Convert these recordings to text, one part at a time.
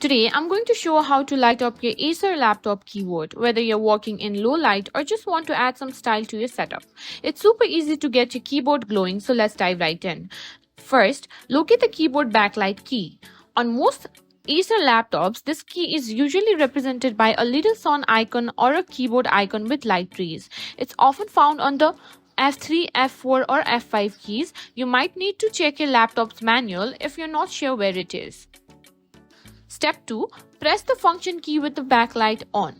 Today, I'm going to show how to light up your Acer laptop keyboard, whether you're working in low light or just want to add some style to your setup. It's super easy to get your keyboard glowing, so let's dive right in. First, locate the keyboard backlight key. On most Acer laptops, this key is usually represented by a little sun icon or a keyboard icon with light rays. It's often found on the F3, F4 or F5 keys. You might need to check your laptop's manual if you're not sure where it is. Step 2. Press the function key with the backlight on.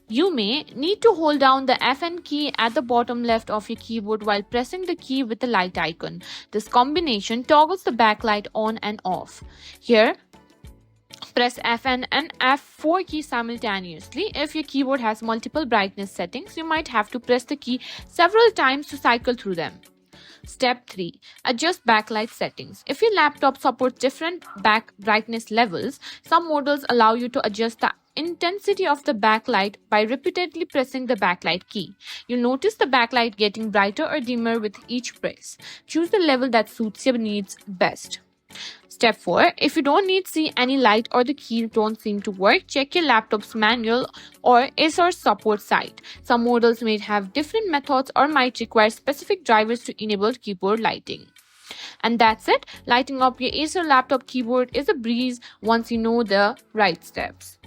You may need to hold down the FN key at the bottom left of your keyboard while pressing the key with the light icon. This combination toggles the backlight on and off. Here, press FN and F4 key simultaneously. If your keyboard has multiple brightness settings, you might have to press the key several times to cycle through them. Step 3. Adjust backlight settings. If your laptop supports different brightness levels, some models allow you to adjust the intensity of the backlight by repeatedly pressing the backlight key. You'll notice the backlight getting brighter or dimmer with each press. Choose the level that suits your needs best. Step 4. If you don't need to see any light or the keys don't seem to work, check your laptop's manual or Acer's support site. Some models may have different methods or might require specific drivers to enable keyboard lighting. And that's it. Lighting up your Acer laptop keyboard is a breeze once you know the right steps.